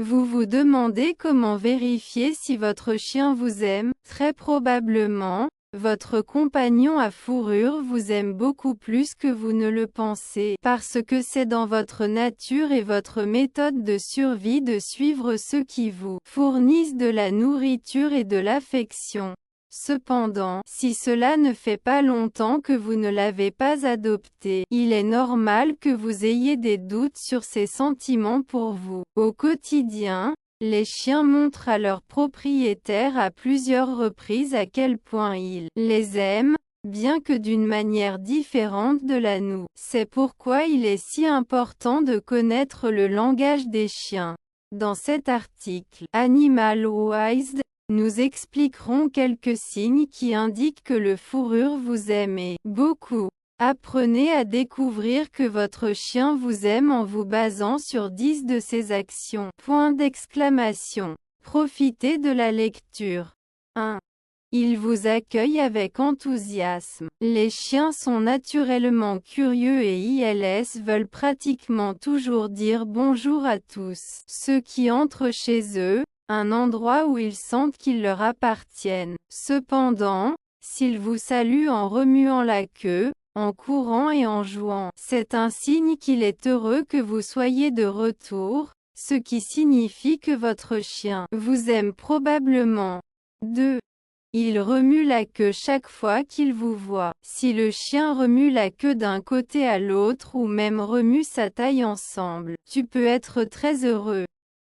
Vous vous demandez comment vérifier si votre chien vous aime. Très probablement, votre compagnon à fourrure vous aime beaucoup plus que vous ne le pensez, parce que c'est dans votre nature et votre méthode de survie de suivre ceux qui vous fournissent de la nourriture et de l'affection. Cependant, si cela ne fait pas longtemps que vous ne l'avez pas adopté, il est normal que vous ayez des doutes sur ses sentiments pour vous. Au quotidien, les chiens montrent à leurs propriétaires à plusieurs reprises à quel point ils les aiment, bien que d'une manière différente de la nôtre. C'est pourquoi il est si important de connaître le langage des chiens. Dans cet article, Animal Wise, nous expliquerons quelques signes qui indiquent que le fourrure vous aime et beaucoup. Apprenez à découvrir que votre chien vous aime en vous basant sur 10 de ses actions. Point d'exclamation. Profitez de la lecture. 1. Il vous accueille avec enthousiasme. Les chiens sont naturellement curieux et ils veulent pratiquement toujours dire bonjour à tous ceux qui entrent chez eux, un endroit où ils sentent qu'ils leur appartiennent. Cependant, s'ils vous saluent en remuant la queue, en courant et en jouant, c'est un signe qu'il est heureux que vous soyez de retour, ce qui signifie que votre chien vous aime probablement. 2. Il remue la queue chaque fois qu'il vous voit. Si le chien remue la queue d'un côté à l'autre ou même remue sa taille ensemble, tu peux être très heureux.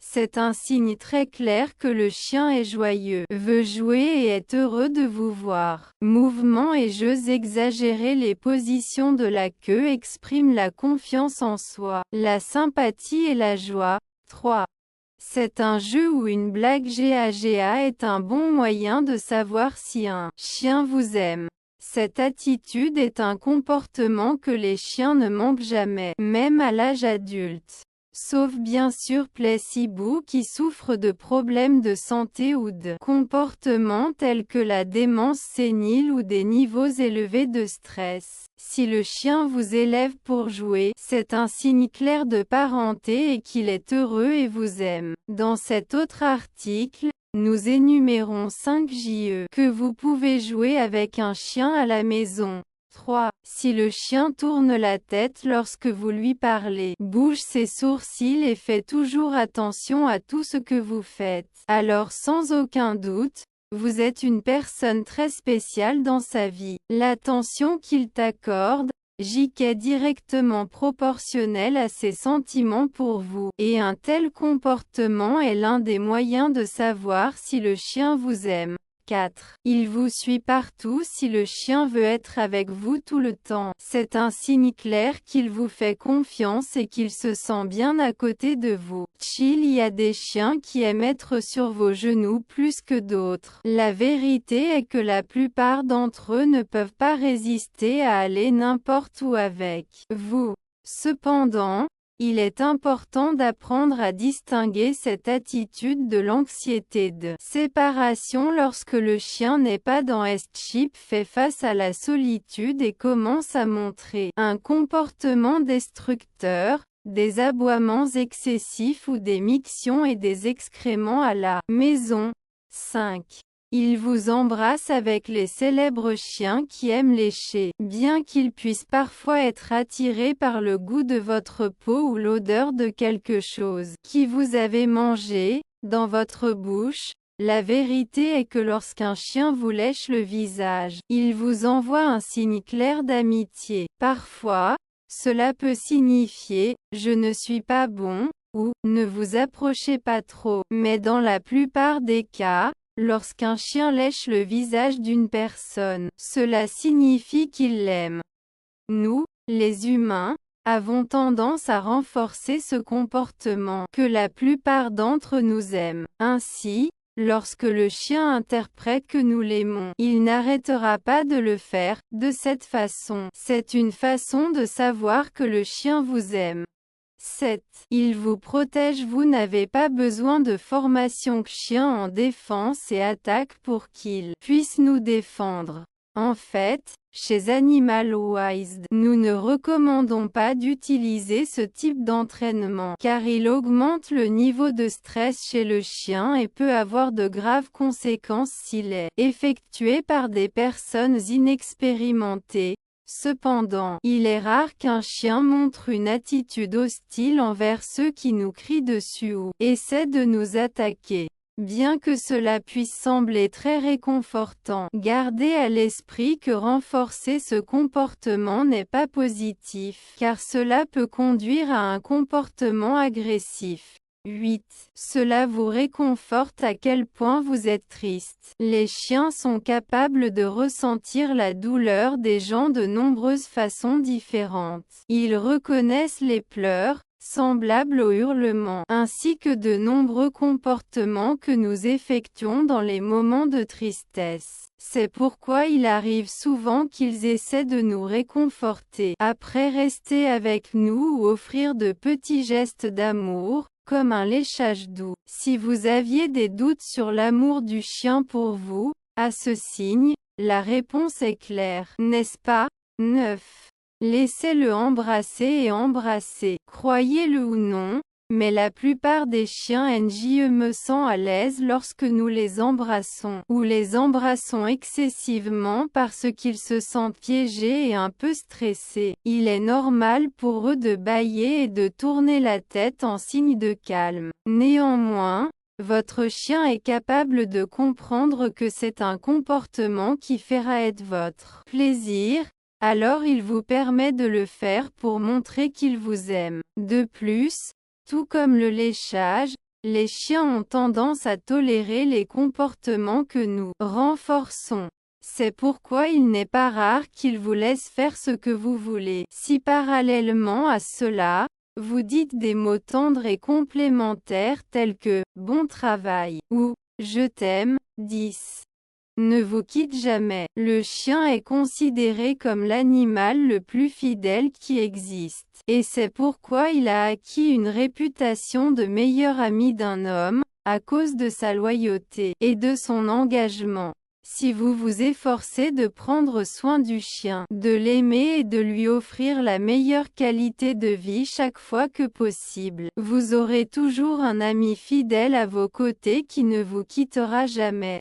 C'est un signe très clair que le chien est joyeux, veut jouer et est heureux de vous voir. Mouvements et jeux exagérés. Les positions de la queue expriment la confiance en soi, la sympathie et la joie. 3. C'est un jeu ou une blague. GAGA est un bon moyen de savoir si un chien vous aime. Cette attitude est un comportement que les chiens ne manquent jamais, même à l'âge adulte. Sauf bien sûr Placebo qui souffre de problèmes de santé ou de comportements tels que la démence sénile ou des niveaux élevés de stress. Si le chien vous élève pour jouer, c'est un signe clair de parenté et qu'il est heureux et vous aime. Dans cet autre article, nous énumérons 5 JE que vous pouvez jouer avec un chien à la maison. 3. Si le chien tourne la tête lorsque vous lui parlez, bouge ses sourcils et fait toujours attention à tout ce que vous faites, alors sans aucun doute, vous êtes une personne très spéciale dans sa vie. L'attention qu'il t'accorde, est directement proportionnelle à ses sentiments pour vous, et un tel comportement est l'un des moyens de savoir si le chien vous aime. 4. Il vous suit partout. Si le chien veut être avec vous tout le temps, c'est un signe clair qu'il vous fait confiance et qu'il se sent bien à côté de vous. Il y a des chiens qui aiment être sur vos genoux plus que d'autres. La vérité est que la plupart d'entre eux ne peuvent pas résister à aller n'importe où avec vous. Cependant, il est important d'apprendre à distinguer cette attitude de l'anxiété de séparation lorsque le chien n'est pas dans S-Chip, fait face à la solitude et commence à montrer un comportement destructeur, des aboiements excessifs ou des mictions et des excréments à la maison. 5. Il vous embrasse avec les célèbres chiens qui aiment lécher, bien qu'ils puissent parfois être attirés par le goût de votre peau ou l'odeur de quelque chose qui vous avez mangé, dans votre bouche. La vérité est que lorsqu'un chien vous lèche le visage, il vous envoie un signe clair d'amitié. Parfois, cela peut signifier « je ne suis pas bon » ou « ne vous approchez pas trop ». Mais dans la plupart des cas, lorsqu'un chien lèche le visage d'une personne, cela signifie qu'il l'aime. Nous, les humains, avons tendance à renforcer ce comportement que la plupart d'entre nous aiment. Ainsi, lorsque le chien interprète que nous l'aimons, il n'arrêtera pas de le faire. De cette façon, c'est une façon de savoir que le chien vous aime. 7. Il vous protège. Vous n'avez pas besoin de formation chien en défense et attaque pour qu'il puisse nous défendre. En fait, chez Animal Wise, nous ne recommandons pas d'utiliser ce type d'entraînement, car il augmente le niveau de stress chez le chien et peut avoir de graves conséquences s'il est effectué par des personnes inexpérimentées. Cependant, il est rare qu'un chien montre une attitude hostile envers ceux qui nous crient dessus ou essaient de nous attaquer. Bien que cela puisse sembler très réconfortant, gardez à l'esprit que renforcer ce comportement n'est pas positif, car cela peut conduire à un comportement agressif. 8. Cela vous réconforte à quel point vous êtes triste. Les chiens sont capables de ressentir la douleur des gens de nombreuses façons différentes. Ils reconnaissent les pleurs, semblables aux hurlements, ainsi que de nombreux comportements que nous effectuons dans les moments de tristesse. C'est pourquoi il arrive souvent qu'ils essaient de nous réconforter, après rester avec nous ou offrir de petits gestes d'amour, comme un léchage doux. Si vous aviez des doutes sur l'amour du chien pour vous, à ce signe, la réponse est claire, n'est-ce pas? 9. Laissez-le embrasser et embrasser. Croyez-le ou non, mais la plupart des chiens NJE me sentent à l'aise lorsque nous les embrassons, ou les embrassons excessivement parce qu'ils se sentent piégés et un peu stressés. Il est normal pour eux de bâiller et de tourner la tête en signe de calme. Néanmoins, votre chien est capable de comprendre que c'est un comportement qui fera être votre plaisir, alors il vous permet de le faire pour montrer qu'il vous aime. De plus, tout comme le léchage, les chiens ont tendance à tolérer les comportements que nous renforçons. C'est pourquoi il n'est pas rare qu'ils vous laissent faire ce que vous voulez. Si parallèlement à cela, vous dites des mots tendres et complémentaires tels que « bon travail » ou « je t'aime », 10. Ne vous quitte jamais. Le chien est considéré comme l'animal le plus fidèle qui existe. Et c'est pourquoi il a acquis une réputation de meilleur ami d'un homme, à cause de sa loyauté et de son engagement. Si vous vous efforcez de prendre soin du chien, de l'aimer et de lui offrir la meilleure qualité de vie chaque fois que possible, vous aurez toujours un ami fidèle à vos côtés qui ne vous quittera jamais.